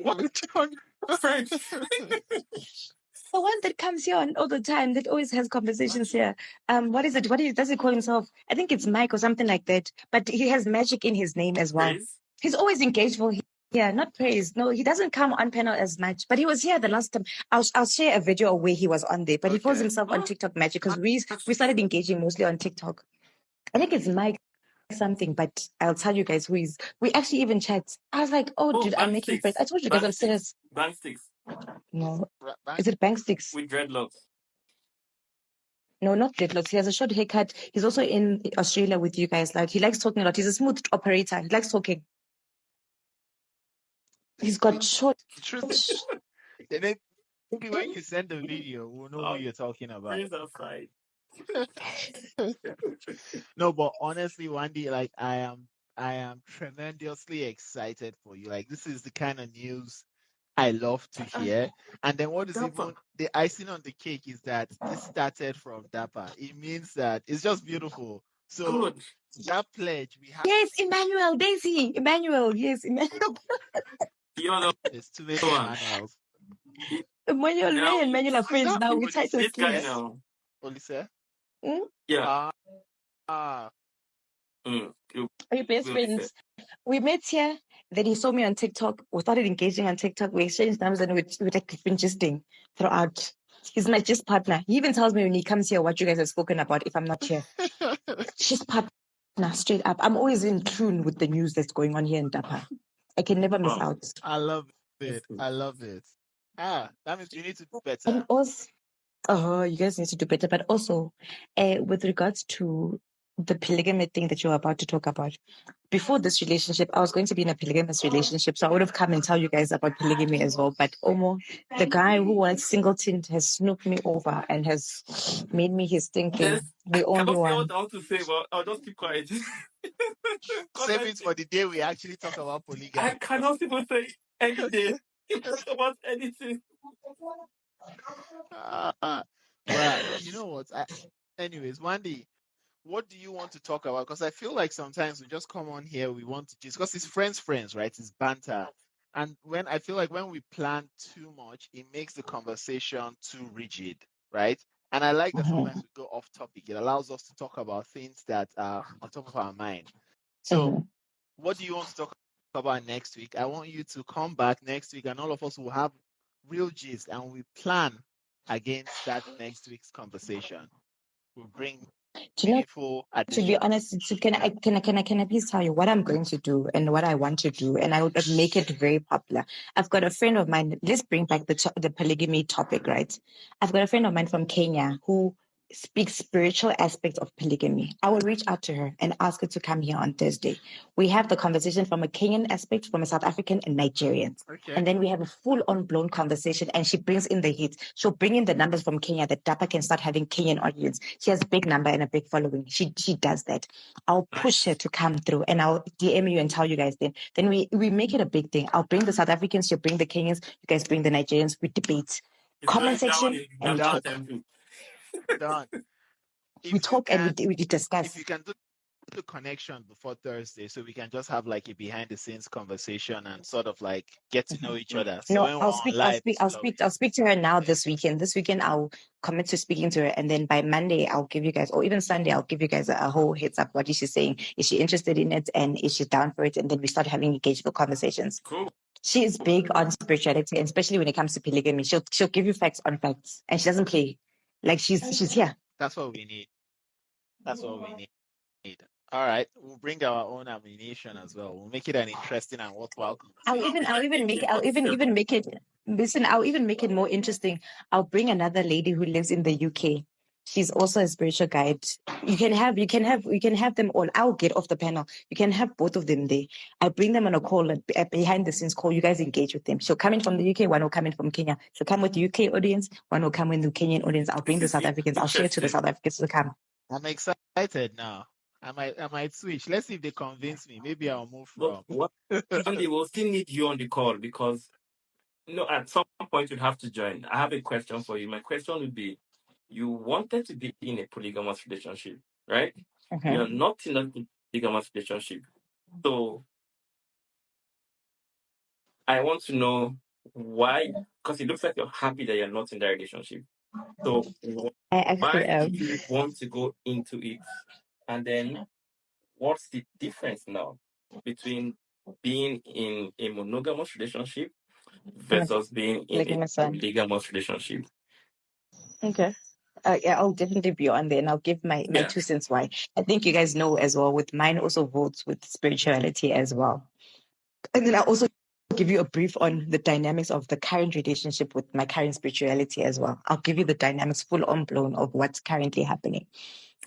Friend. The one that comes here all the time, that always has conversations here. What is it? Does he call himself? I think it's Mike or something like that. But he has Magic in his name as well. Praise? He's always engaged for. Yeah, not Praise. No, he doesn't come on panel as much. But he was here the last time. I'll share a video of where he was on there. But he calls himself on TikTok Magic because we started engaging mostly on TikTok. I think it's Mike something, but I'll tell you guys who is. We actually even chat. I was like, oh, dude, I'm making friends. I told you guys I'm serious. Bank sticks. No. Is it bank sticks? With dreadlocks. No, not dreadlocks. He has a short haircut. He's also in Australia with you guys. Like, he likes talking a lot. He's a smooth operator. He likes talking. He's got short. Maybe when you send the video, we'll know who you're talking about. Praise outside. No, but honestly, Wendy, like I am tremendously excited for you. Like, this is the kind of news I love to hear. And then what is even the icing on the cake is that this started from Daper. It means that it's just beautiful. So that pledge we have. Yes, Emmanuel, Daisy, Emmanuel. Yes, Emmanuel. There's too many Emmanuels. Emmanuel are friends now. We try to this guy now. Olise? Yeah. Are you best friends? We met here. Then he saw me on TikTok. We started engaging on TikTok. We exchanged numbers and we've been gisting throughout. He's my gist partner. He even tells me when he comes here what you guys have spoken about if I'm not here. Gist partner, straight up. I'm always in tune with the news that's going on here in Daper. I can never miss out. I love it. I love it. That means you need to do better. And also, you guys need to do better. But also, with regards to the polygamy thing that you're about to talk about. Before this relationship, I was going to be in a polygamous relationship, so I would have come and tell you guys about polygamy as well. But Omo, the guy who wants singleton has snooped me over and has made me his thinking. The I only cannot say one. what I want to say, but I'll just keep quiet. Save it for the day we actually talk about polygamy. I cannot even say any day. Talk about anything. Well, you know what? Anyways, Wendy, what do you want to talk about? Because I feel like sometimes we just come on here, we want to just, because it's friends, right? It's banter. And when I feel like when we plan too much, it makes the conversation too rigid, right? And I like that sometimes we go off topic. It allows us to talk about things that are on top of our mind. So, what do you want to talk about next week? I want you to come back next week and all of us will have real gist and we plan against that next week's conversation. We'll bring meaningful to be additions. honest, can I please tell you what I'm going to do and what I want to do, and I would make it very popular. I've got a friend of mine. Let's bring back the polygamy topic, right? I've got a friend of mine from Kenya who speaks spiritual aspects of polygamy. I will reach out to her and ask her to come here on Thursday. We have the conversation from a Kenyan aspect, from a South African and Nigerian. Okay. And then we have a full-on blown conversation, and she brings in the hits. She'll bring in the numbers from Kenya that Daper can start having Kenyan audience. She has a big number and a big following. She does that. I'll push her to come through, and I'll DM you and tell you guys then. Then we make it a big thing. I'll bring the South Africans, she'll bring the Kenyans, you guys bring the Nigerians, we debate. Comment section, and we talk. Done. We talk and we discuss. If you can do the connection before Thursday, so we can just have like a behind the scenes conversation and sort of like get to know each other. So No, when I'll speak to her now this weekend. This weekend I'll commit to speaking to her, and then by Monday I'll give you guys, or even Sunday I'll give you guys a whole heads up. What is she saying? Is she interested in it, and is she down for it? And then we start having engagement conversations. Cool. She is big on spirituality, and especially when it comes to polygamy. She'll give you facts on facts, and she doesn't play. Like she's here. That's what we need. That's what we need. All right, we'll bring our own ammunition as well. We'll make it an interesting and worthwhile. I'll even make it. Listen, I'll even make it more interesting. I'll bring another lady who lives in the UK. She's also a spiritual guide. You can have them all. I'll get off the panel. You can have both of them there. I'll bring them on a call, a behind the scenes call. You guys engage with them. She'll come in from the UK, one will come in from Kenya. She'll come with the UK audience, one will come with the Kenyan audience. I'll bring the South Africans. I'll share to the South Africans to come. I'm excited now. I might switch. Let's see if they convince me. Maybe I'll move from. And they will still need you on the call because at some point you'd have to join. I have a question for you. My question would be: you wanted to be in a polygamous relationship, right? Okay. You're not in a polygamous relationship, so I want to know why. Because it looks like you're happy that you're not in that relationship. So why do you want to go into it? And then what's the difference now between being in a monogamous relationship versus being in a polygamous relationship? Okay. Yeah, I'll definitely be on there, and I'll give my 2 cents why. I think you guys know as well, with mine also votes with spirituality as well. And then I'll also give you a brief on the dynamics of the current relationship with my current spirituality as well. I'll give you the dynamics full on blown of what's currently happening.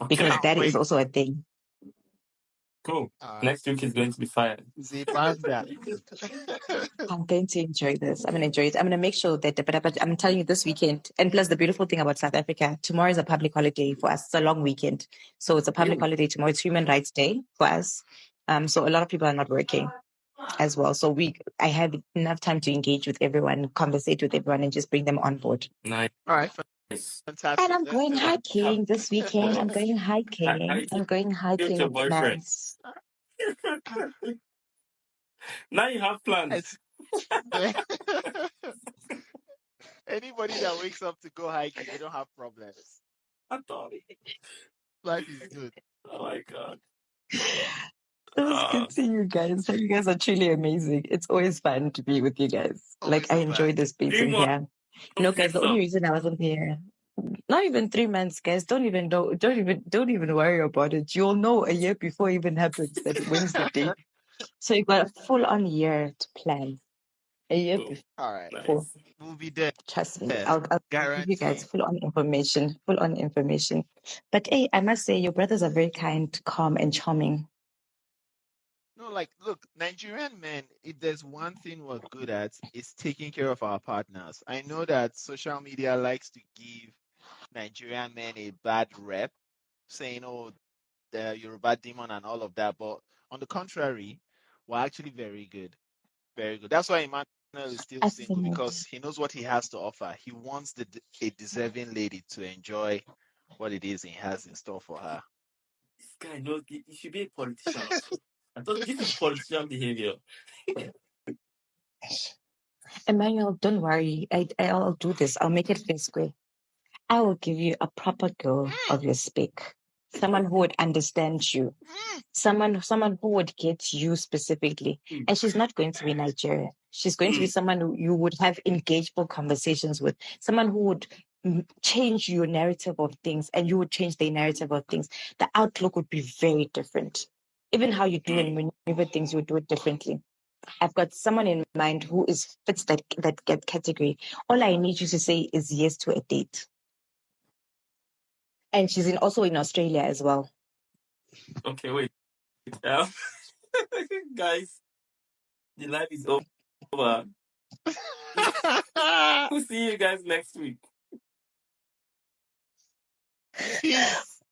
Because that is also a thing. Cool. Next week is going to be fire. I'm going to enjoy this. I'm going to enjoy it. I'm going to make sure that, but I'm telling you this weekend, and plus the beautiful thing about South Africa, tomorrow is a public holiday for us. It's a long weekend. So it's a public holiday tomorrow. It's Human Rights Day for us. So a lot of people are not working as well. So I have enough time to engage with everyone, conversate with everyone, and just bring them on board. Nice. All right. Fantastic. And I'm going hiking this weekend. I'm going hiking. Your boyfriend. Nice. Now you have plans. Anybody that wakes up to go hiking, they don't have problems. Life is good. Oh my God. It was good seeing you guys. You guys are truly amazing. It's always fun to be with you guys. Always I enjoy this space in here. No, guys, the only reason I wasn't here, not even 3 months, guys. Don't even worry about it. You'll know a year before it even happens that when's the date. So you got a full-on year to plan. Yep. Oh, All right. nice. We'll be there. Trust me, I'll give you guys Guarantee. full on information, full on information. But hey, I must say, your brothers are very kind, calm, and charming. No, like, look, Nigerian men, if there's one thing we're good at, it's taking care of our partners. I know that social media likes to give Nigerian men a bad rep, saying, oh, the Yoruba demon and all of that. But on the contrary, we're actually very good. Very good. That's why Emmanuel is still I single, think because he knows what he has to offer. He wants a deserving lady to enjoy what it is he has in store for her. This guy knows he should be a politician. I thought this is politician behavior. Emmanuel, don't worry. I'll do this. I'll make it fair square. I will give you a proper girl of your spec, someone who would understand you, someone who would get you specifically. And she's not going to be Nigerian. She's going to be someone who you would have engageable conversations with, someone who would change your narrative of things, and you would change the narrative of things. The outlook would be very different. Even how you do and maneuver things, you would do it differently. I've got someone in mind who fits that category. All I need you to say is yes to a date. And she's also in Australia as well. Okay, wait. Guys, the life is over. We'll see you guys next week. Peace.